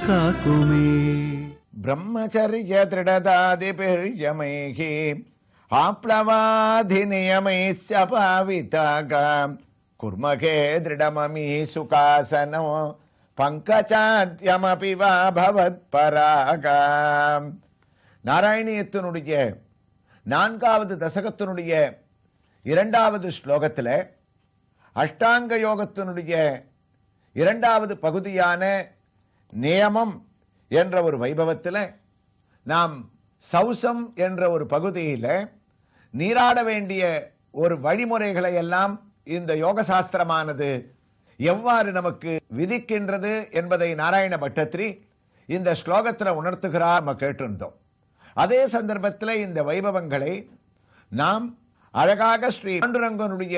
காக்குமே. பிரம்மச்சரிய திருடதாதிபிர்யமைஹி ஆப்ளவாதி நியமைஸ்ய பாவிதாக குர்மகே திருடமமி சுகாசனோ பங்கஜாத்யமபி வா பவத் பராகம். நாராயணியத்தினுடைய 4வது தசகத்தினுடைய 2வது ஸ்லோகத்தில் அஷ்டாங்க யோகத்தினுடைய 2வது பகுதியான நியமம் என்ற ஒரு வைபவத்தில் நாம் சௌசம் என்ற ஒரு பகுதியில் நீராட வேண்டிய ஒரு வழிமுறைகளை எல்லாம் இந்த யோக சாஸ்திரமானது எவ்வாறு நமக்கு விதிக்கின்றது என்பதை நாராயண பட்டத்திரி இந்த ஸ்லோகத்தில் உணர்த்துகிறார் நம்ம கேட்டிருந்தோம். அதே சந்தர்ப்பத்தில் இந்த வைபவங்களை நாம் அழகாக ஸ்ரீ பாண்டுரங்கனுடைய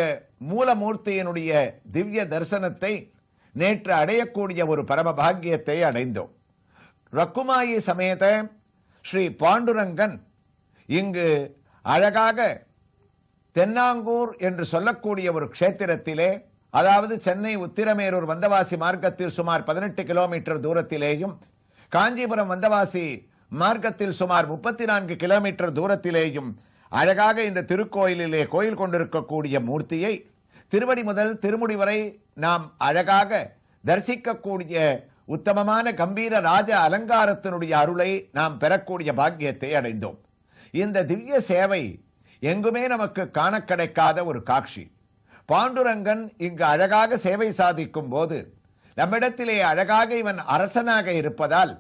மூலமூர்த்தியினுடைய திவ்ய தரிசனத்தை நேற்று அடையக்கூடிய ஒரு பரம பாக்கியத்தை அடைந்தோம். ரக்குமாயி சமேத ஸ்ரீ பாண்டுரங்கன் இங்கு அழகாக தென்னாங்கூர் என்று சொல்லக்கூடிய ஒரு க்ஷேத்திரத்திலே, அதாவது சென்னை உத்திரமேரூர் வந்தவாசி மார்க்கத்தில் சுமார் 18 கிலோமீட்டர் தூரத்திலேயும் காஞ்சிபுரம் வந்தவாசி மார்க்கத்தில் சுமார் 34 கிலோமீட்டர் தூரத்திலேயும் அழகாக இந்த திருக்கோயிலிலே கோயில் கொண்டிருக்கக்கூடிய மூர்த்தியை திருவடி முதல் திருமுடி வரை நாம் அழகாக தரிசிக்கக்கூடிய உத்தமமான கம்பீர ராஜ அலங்காரத்தினுடைய அருளை நாம் பெறக்கூடிய பாக்கியத்தை அடைந்தோம். இந்த திவ்ய சேவை எங்குமே நமக்கு காண கிடைக்காத ஒரு காட்சி. பாண்டுரங்கன் இங்கு அழகாக சேவை சாதிக்கும் போது நம்மிடத்திலே அழகாக இவன் அரசனாக இருப்பதால்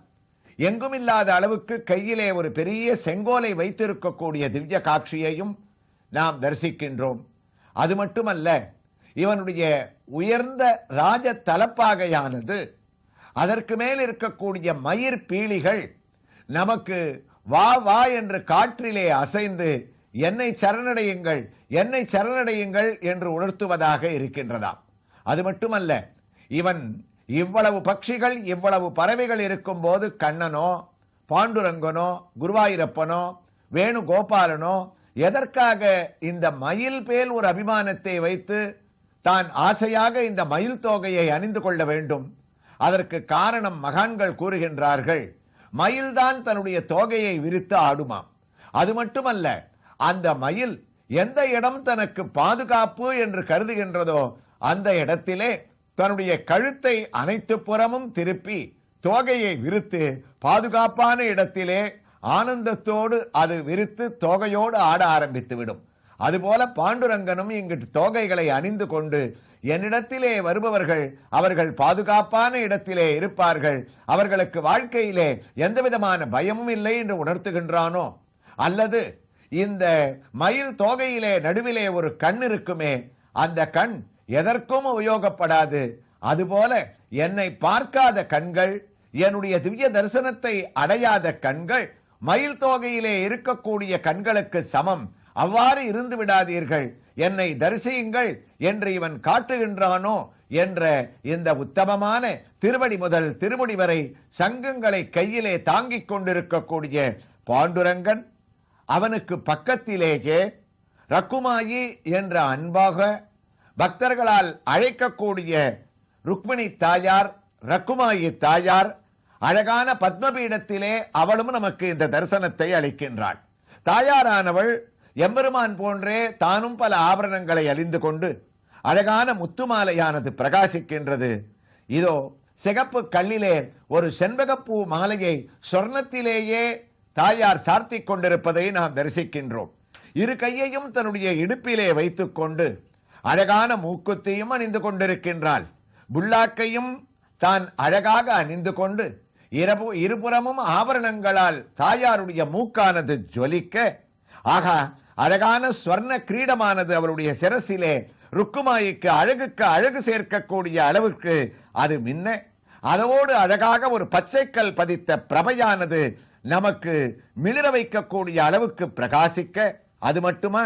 எங்குமில்லாத அளவுக்கு கையிலே ஒரு பெரிய செங்கோலை வைத்திருக்கக்கூடிய திவ்ய காட்சியையும் நாம் தரிசிக்கின்றோம். அது மட்டுமல்ல, இவனுடைய உயர்ந்த ராஜ தலப்பாகையானது, அதற்கு மேல் இருக்கக்கூடிய மயிர் பீலிகள் நமக்கு வா வா என்று காற்றிலே அசைந்து என்னை சரணடையுங்கள், என்னை சரணடையுங்கள் என்று உணர்த்துவதாக இருக்கின்றதாம். அது மட்டுமல்ல, இவன் இவ்வளவு பட்சிகள் இவ்வளவு பறவைகள் இருக்கும் போது கண்ணனோ பாண்டுரங்கனோ குருவாயூரப்பனோ வேணுகோபாலனோ எதற்காக இந்த மயில் பேல் ஒரு அபிமானத்தை வைத்து தான் ஆசையாக இந்த மயில் தோகையை அணிந்து கொள்ள வேண்டும்? அதற்கு காரணம் மகான்கள் கூறுகின்றார்கள், மயில்தான் தன்னுடைய தோகையை விரித்து ஆடுமாம். அது மட்டுமல்ல, அந்த மயில் எந்த இடம் தனக்கு பாதுகாப்பு என்று கருதுகின்றதோ அந்த இடத்திலே தன்னுடைய கழுத்தை அனைத்து புறமும் திருப்பி தோகையை விரித்து பாதுகாப்பான இடத்திலே ஆனந்தத்தோடு அது விரித்து தோகையோடு ஆட ஆரம்பித்து விடும். அதுபோல பாண்டுரங்கனும் இங்கு தோகைகளை அணிந்து கொண்டு என்னிடத்திலே வருபவர்கள் அவர்கள் பாதுகாப்பான இடத்திலே இருப்பார்கள், அவர்களுக்கு வாழ்க்கையிலே எந்த விதமான பயமும் இல்லை என்று உணர்த்துகின்றானோ, அல்லது இந்த மயில் தோகையிலே நடுவிலே ஒரு கண் இருக்குமே, அந்த கண் எதற்கும் உபயோகப்படாது. அதுபோல என்னை பார்க்காத கண்கள், என்னுடைய திவ்ய தரிசனத்தை அடையாத கண்கள் மயில் தோகையிலே இருக்கக்கூடிய கண்களுக்கு சமம். அவ்வாறு இருந்து விடாதீர்கள், என்னை தரிசியுங்கள் என்று இவன் காட்டுகின்றானோ என்ற இந்த உத்தமமான திருவடி முதல் திருமுடி வரை சங்கங்களை கையிலே தாங்கிக் கொண்டிருக்கக்கூடிய பாண்டுரங்கன், அவனுக்கு பக்கத்திலேயே ரக்குமாயி என்ற அன்பாக பக்தர்களால் அழைக்கக்கூடிய ருக்மிணி தாயார், ரக்குமாயி தாயார் அழகான பத்மபீடத்திலே அவளும் நமக்கு இந்த தரிசனத்தை அளிக்கின்றாள். தாயாரானவள் எம்பெருமான் போன்றே தானும் பல ஆபரணங்களை அணிந்து கொண்டு அழகான முத்துமாலையானது பிரகாசிக்கின்றது. இதோ சிகப்பு கல்லிலே ஒரு செண்பகப்பூ மாலையை சொர்ணத்திலேயே தாயார் சார்த்திக் கொண்டிருப்பதை நாம் தரிசிக்கின்றோம். இரு கையையும் தன்னுடைய இடுப்பிலே வைத்துக் கொண்டு அழகான மூக்குத்தியும் அணிந்து கொண்டிருக்கின்றாள். புல்லாக்கையும் தான் அழகாக அணிந்து கொண்டு இருபுறமும் ஆபரணங்களால் தாயாருடைய மூக்கானது ஜொலிக்க, ஆகா அழகான ஸ்வர்ண கிரீடமானது அவளுடைய சிரசிலே ருக்குமாயிக்கு அழகுக்கு அழகு சேர்க்கக்கூடிய அளவுக்கு அது மின்ன, அதோடு அழகாக ஒரு பச்சைக்கல் பதித்த பிரபையானது நமக்கு மிளிர வைக்கக்கூடிய அளவுக்கு பிரகாசிக்க, அது மட்டுமா,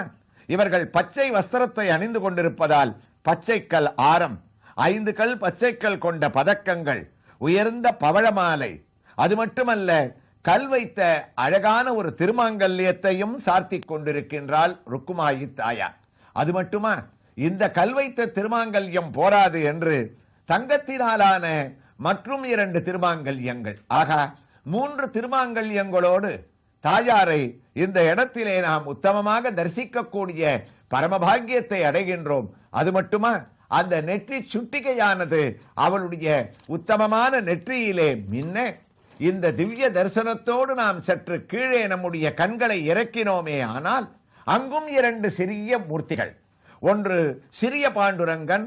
இவர்கள் பச்சை வஸ்திரத்தை அணிந்து கொண்டிருப்பதால் பச்சைக்கல் ஆரம், 5 கல் பச்சைக்கல் கொண்ட பதக்கங்கள், உயர்ந்த பவழமாலை, அது மட்டுமல்ல கல் வைத்த அழகான ஒரு திருமாங்கல்யத்தையும் சார்த்திக் கொண்டிருக்கின்றாள் ருக்குமாயி தாயார். அது மட்டுமா, இந்த கல் வைத்த திருமாங்கல்யம் போராது என்று தங்கத்தினாலான மற்றும் 2 திருமாங்கல்யங்கள். ஆகா, 3 திருமாங்கல்யங்களோடு தாயாரை இந்த இடத்திலே நாம் உத்தமமாக தரிசிக்கக்கூடிய பரமபாகியத்தை அடைகின்றோம். அது மட்டுமா, அந்த நெற்றி சுட்டிகையானது அவளுடைய உத்தமமான நெற்றியிலே மின்ன இந்த திவ்ய தரிசனத்தோடு நாம் சற்று கீழே நம்முடைய கண்களை இறக்கினோமே ஆனால் அங்கும் 2 சிறிய மூர்த்திகள், ஒன்று சிறிய பாண்டுரங்கன்,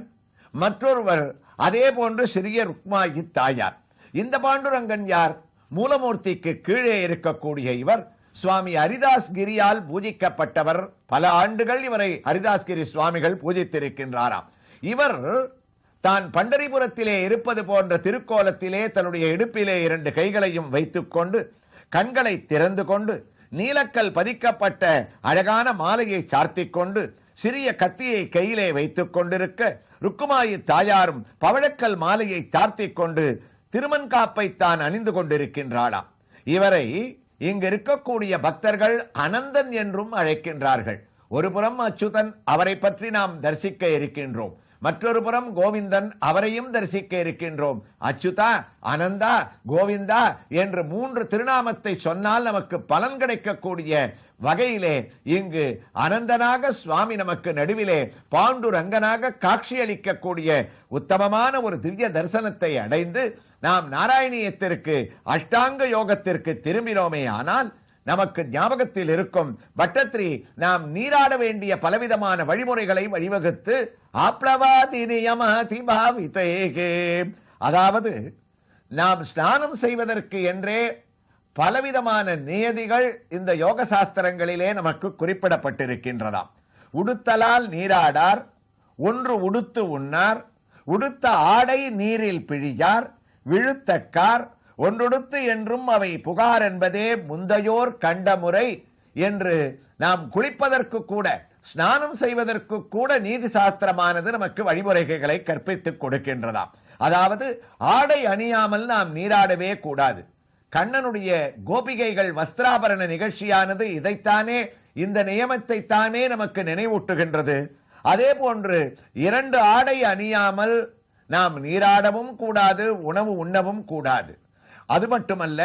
மற்றொருவர் அதே போன்று சிறிய ருக்மாயி தாயார். இந்த பாண்டுரங்கன் யார்? மூலமூர்த்திக்கு கீழே இருக்கக்கூடிய இவர் சுவாமி ஹரிதாஸ் கிரியால் பூஜிக்கப்பட்டவர். பல ஆண்டுகள் இவரை ஹரிதாஸ்கிரி சுவாமிகள் பூஜித்திருக்கின்றாராம். இவர் தான் பண்டரிபுரத்திலே இருப்பது போன்ற திருக்கோலத்திலே தன்னுடைய இடுப்பிலே 2 கைகளையும் வைத்துக் கொண்டு கண்களை திறந்து கொண்டு நீலக்கல் பதிக்கப்பட்ட அழகான மாலையை சார்த்திக் கொண்டு சிறிய கத்தியை கையிலே வைத்துக் கொண்டிருக்க, ருக்குமாயி தாயாரும் பவழக்கல் மாலையை சார்த்திக் கொண்டு திருமன்காப்பை தான் அணிந்து கொண்டிருக்கின்றாளாம். இவரை இங்கு இருக்கக்கூடிய பக்தர்கள் அனந்தன் என்றும் அழைக்கின்றார்கள். ஒரு புறம் அச்சுதன், அவரை பற்றி நாம் தரிசிக்க இருக்கின்றோம். மற்றொரு புறம் கோவிந்தன், அவரையும் தரிசிக்க இருக்கின்றோம். அச்சுதா, அனந்தா, கோவிந்தா என்று 3 திருநாமத்தை சொன்னால் நமக்கு பலன் கிடைக்கக்கூடிய வகையிலே இங்கு அனந்தனாக சுவாமி நமக்கு நடுவிலே பாண்டுரங்கனாக காட்சியளிக்கக்கூடிய உத்தமமான ஒரு திவ்ய தரிசனத்தை அடைந்து நாம் நாராயணியத்திற்கு அஷ்டாங்க யோகத்திற்கு திரும்பினோமே ஆனால் நமக்கு ஞாபகத்தில் இருக்கும் பட்டத்ரி நாம் நீராட வேண்டிய பலவிதமான வழிமுறைகளை வழிவகுத்து அதாவது நாம் ஸ்நானம் செய்வதற்கு என்றே பலவிதமான நியதிகள் இந்த யோக சாஸ்திரங்களிலே நமக்கு குறிப்பிடப்பட்டிருக்கின்றதாம். உடுத்தலால் நீராடார், ஒன்று உடுத்து உண்ணார், உடுத்த ஆடை நீரில் பிழியார், விழுத்தக்கார், ஒன்றொடுத்து என்றும் அவை புகார் என்பதே முந்தையோர் கண்ட முறை என்று நாம் குளிப்பதற்கு கூட ஸ்நானம் செய்வதற்கு கூட நீதி சாஸ்திரமானது நமக்கு வழிமுறைகளை கற்பித்துக் கொடுக்கின்றதாம். அதாவது ஆடை அணியாமல் நாம் நீராடவே கூடாது. கண்ணனுடைய கோபிகைகள் வஸ்திராபரண நிகழ்ச்சியானது இதைத்தானே, இந்த நியமத்தை தானே நமக்கு நினைவூட்டுகின்றது. அதே போன்று 2 ஆடை அணியாமல் நாம் நீராடவும் கூடாது, உணவு உண்ணவும் கூடாது. அது மட்டுமல்ல,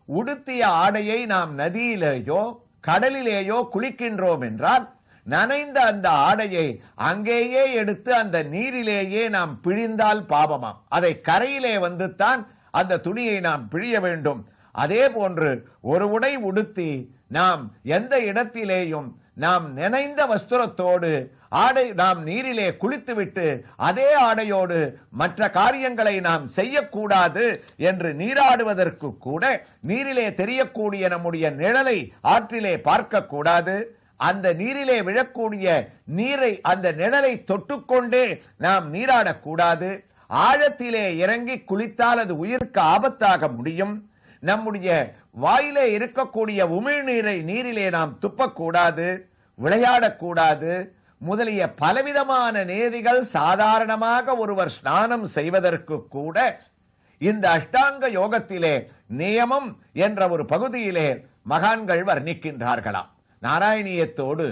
உடுத்திய ஆடையை நாம் நதியிலேயோ கடலிலேயோ குளிக்கின்றோம் என்றால் நனைந்த அந்த ஆடையை அங்கேயே எடுத்து அந்த நீரிலேயே நாம் பிழிந்தால் பாவமாம். அதை கரையிலே வந்துத்தான் அந்த துணியை நாம் பிழிய வேண்டும். அதே போன்று ஒரு உடை உடுத்தி நாம் எந்த இடத்திலேயும் நாம் நினைந்த வஸ்திரத்தோடு ஆடை நாம் நீரிலே குளித்துவிட்டு அதே ஆடையோடு மற்ற காரியங்களை நாம் செய்யக்கூடாது என்று நீராடுவதற்கு கூட நீரிலே தெரியக்கூடிய நம்முடைய நிழலை ஆற்றிலே பார்க்க கூடாது. அந்த நீரிலே விழக்கூடிய நீரை, அந்த நிழலை தொட்டுக்கொண்டே நாம் நீராடக்கூடாது. ஆழத்திலே இறங்கி குளித்தால் அது உயிருக்கு ஆபத்தாக முடியும். நம்முடைய வாயிலே இருக்கக்கூடிய உமிழ்நீரை நீரிலே நாம் துப்பக்கூடாது, விளையாடக்கூடாது முதலிய பலவிதமான நேதிகள் சாதாரணமாக ஒருவர் ஸ்நானம் செய்வதற்கு கூட இந்த அஷ்டாங்க யோகத்திலே நியமம் என்ற ஒரு பகுதியிலே மகான்கள் வர்ணிக்கின்றார்களாம். நாராயணியத்தோடு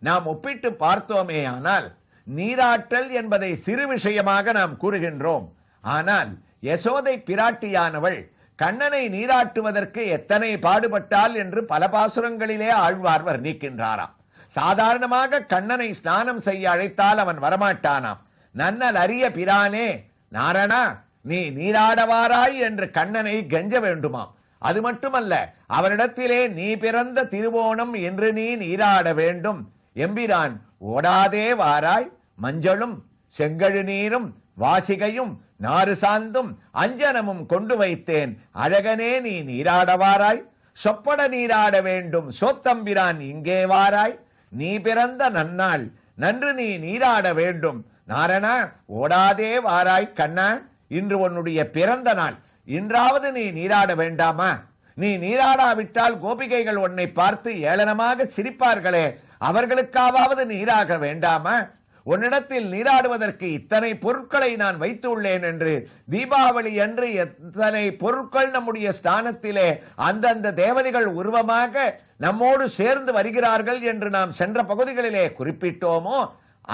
நாம் ஒப்பிட்டு பார்த்தோமே ஆனால் நீராட்டல் என்பதை சிறு விஷயமாக நாம் கூறுகின்றோம். ஆனால் யசோதை பிராட்டியானவள் கண்ணனை நீராட்டுவதற்கு எத்தனை பாடுபட்டால் என்று பல பாசுரங்களிலே ஆழ்வார் வர்ணிக்கின்றாராம். சாதாரணமாக கண்ணனை ஸ்நானம் செய்ய அழைத்தால் அவன் வரமாட்டானாம். நன்னல் அரிய பிரானே நாரணா நீ நீராடவாராய் என்று கண்ணனை கெஞ்ச வேண்டுமாம். அது மட்டுமல்ல, அவனிடத்திலே நீ பிறந்த திருவோணம் என்று நீ நீராட வேண்டும். எம்பிரான் ஓடாதே வாராய், மஞ்சளும் செங்கழு நீரும் வாசிகையும் நாறு சாந்தும் அஞ்சனமும் கொண்டு வைத்தேன், அழகனே நீ நீராடவாராய், சொப்பட நீராட வேண்டும் சோத்தம்பிரான் இங்கே வாராய், நீ பிறந்த நன்னாள் நன்று நீ நீராட வேண்டும். நாரணா ஓடாதே வாராய் கண்ணா, இன்று உன்னுடைய பிறந்த நாள், இன்றாவது நீ நீராட வேண்டாமா? நீ நீராடாவிட்டால் கோபிகைகள் உன்னை பார்த்து ஏளனமாக சிரிப்பார்களே, அவர்களுக்காவது நீராக வேண்டாமா? உன்னிடத்தில் நீராடுவதற்கு இத்தனை பொருட்களை நான் வைத்துள்ளேன் என்று தீபாவளி அன்று எத்தனை பொருட்கள் நம்முடைய ஸ்தானத்திலே அந்தந்த தேவதைகள் உருவமாக நம்மோடு சேர்ந்து வருகிறார்கள் என்று நாம் சென்ற பகுதிகளிலே குறிப்பிட்டோமோ,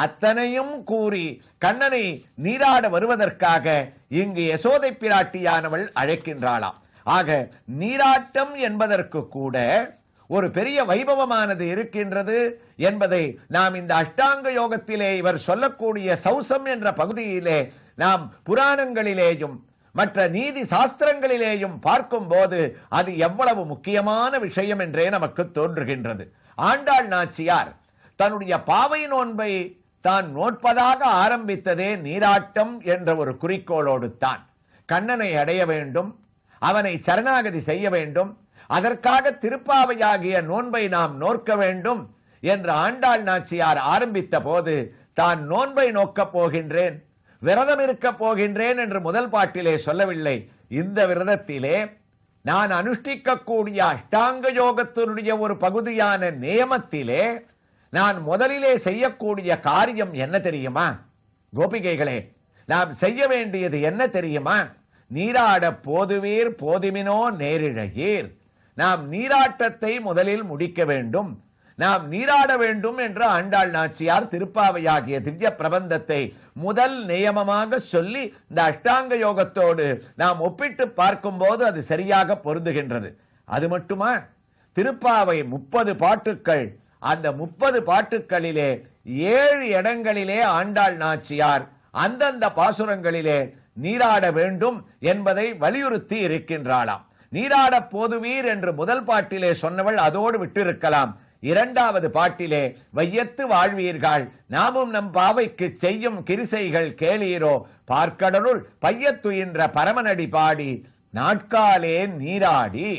அத்தனையும் கூறி கண்ணனை நீராட வருவதற்காக இங்கு யசோதை பிராட்டியானவள் அழைக்கின்றாளாம். ஆக நீராட்டம் என்பதற்கு கூட ஒரு பெரிய வைபவமானது இருக்கின்றது என்பதை நாம் இந்த அஷ்டாங்க யோகத்திலே இவர் சொல்லக்கூடிய சௌசம் என்ற பகுதியிலே நாம் புராணங்களிலேயும் மற்ற நீதி சாஸ்திரங்களிலேயும் பார்க்கும் போது அது எவ்வளவு முக்கியமான விஷயம் என்றே நமக்கு தோன்றுகின்றது. ஆண்டாள் நாச்சியார் தன்னுடைய பாவை நோன்பை தான் நோட்பதாக ஆரம்பித்ததே நீராட்டம் என்ற ஒரு குறிக்கோளோடு தான். கண்ணனை அடைய வேண்டும், அவனை சரணாகதி செய்ய வேண்டும், அதற்காக திருப்பாவையாகிய நோன்பை நாம் நோக்க வேண்டும் என்று ஆண்டாள் நாச்சியார் ஆரம்பித்த போது தான் நோன்பை நோக்கப் போகின்றேன், விரதம் இருக்க போகின்றேன் என்று முதல் பாட்டிலே சொல்லவில்லை. இந்த விரதத்திலே நான் அனுஷ்டிக்கக்கூடிய அஷ்டாங்க யோகத்தினுடைய ஒரு பகுதியான நியமத்திலே நான் முதலிலே செய்யக்கூடிய காரியம் என்ன தெரியுமா கோபிகைகளே? நாம் செய்ய வேண்டியது என்ன தெரியுமா? நீராட போதுவீர் போதுமினோ நேரிழையீர். நாம் நீராட்டத்தை முதலில் முடிக்க வேண்டும், நாம் நீராட வேண்டும் என்று ஆண்டாள் நாச்சியார் திருப்பாவையாகிய திவ்ய பிரபந்தத்தை முதல் நியமமாக சொல்லி இந்த அஷ்டாங்க யோகத்தோடு நாம் ஒப்பிட்டு பார்க்கும் போது அது சரியாக பொருந்துகின்றது. அது மட்டுமா, திருப்பாவை 30 பாட்டுக்கள், அந்த 30 பாட்டுக்களிலே 7 இடங்களிலே ஆண்டாள் நாச்சியார் அந்தந்த பாசுரங்களிலே நீராட வேண்டும் என்பதை வலியுறுத்தி இருக்கின்றாளாம். நீராட போதுவீர் என்று முதல் பாட்டிலே சொன்னவள் அதோடு விட்டிருக்கலாம். இரண்டாவது பாட்டிலே வையத்து வாழ்வீர்கள், நாமும் நம் பாவைக்கு செய்யும் கிரிசைகள் கேளீரோ, பார்க்கடலுள் பையத்துயின்ற பரமனடி பாடி நாட்காலே நீராடி.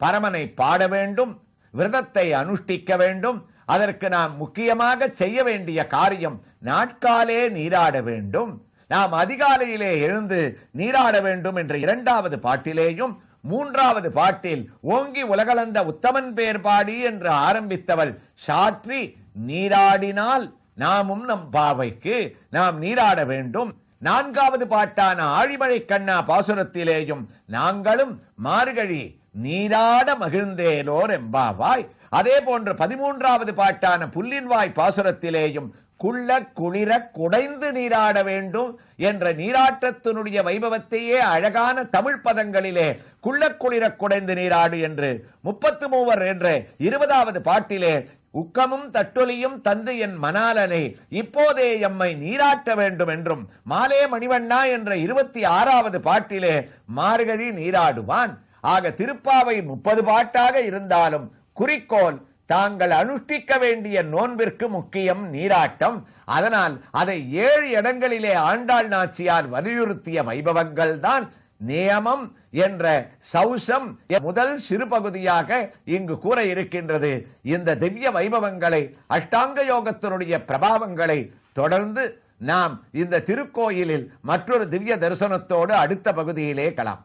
பரமனை பாட வேண்டும், விரதத்தை அனுஷ்டிக்க வேண்டும். அதற்கு நாம் முக்கியமாக செய்ய வேண்டிய காரியம் நாட்காலே நீராட வேண்டும். நாம் அதிகாலையிலே எழுந்து நீராட வேண்டும் என்ற இரண்டாவது பாட்டிலேயும், மூன்றாவது பாட்டில் ஓங்கி உலகளந்த உத்தமன் பேர் பாடி என்று ஆரம்பித்தவள் சாற்றி நீராடினால் நாமும் நம் பாவைக்கு நாம் நீராட வேண்டும். நான்காவது பாட்டான ஆழிமழை கண்ணா பாசுரத்திலேயும் நாங்களும் மார்கழி நீராட மகிழ்ந்தேலோர் எம்பாவாய். அதே போன்று 13வது பாட்டான புல்லின்வாய் பாசுரத்திலேயும் குள்ள குளிர குடைந்து நீராட வேண்டும் என்ற நீராட்டத்தினுடைய வைபவத்தையே அழகான தமிழ் பதங்களிலே குள்ள குளிர குடைந்து நீராடு என்று 33 என்ற 20வது பாட்டிலே உக்கமும் தட்டொலியும் தந்து என் மணாலனை இப்போதே எம்மை நீராட்ட வேண்டும் என்றும், மாலே மணிவண்ணா என்ற 26வது பாட்டிலே மார்கழி நீராடுவான். ஆக திருப்பாவை 30 பாட்டாக இருந்தாலும் குறிக்கோள் தாங்கள் அனுஷ்டிக்க வேண்டிய நோன்பிற்கு முக்கியம் நீராட்டம். அதனால் அதை 7 இடங்களிலே ஆண்டாள் நாச்சியார் வலியுறுத்திய வைபவங்கள் தான் நியமம் என்ற சௌசம் முதல் சிறு பகுதியாக இங்கு கூற இருக்கின்றது. இந்த திவ்ய வைபவங்களை, அஷ்டாங்க யோகத்தினுடைய பிரபாவங்களை தொடர்ந்து நாம் இந்த திருக்கோயிலில் மற்றொரு திவ்ய தரிசனத்தோடு அடுத்த பகுதியிலே கலாம்.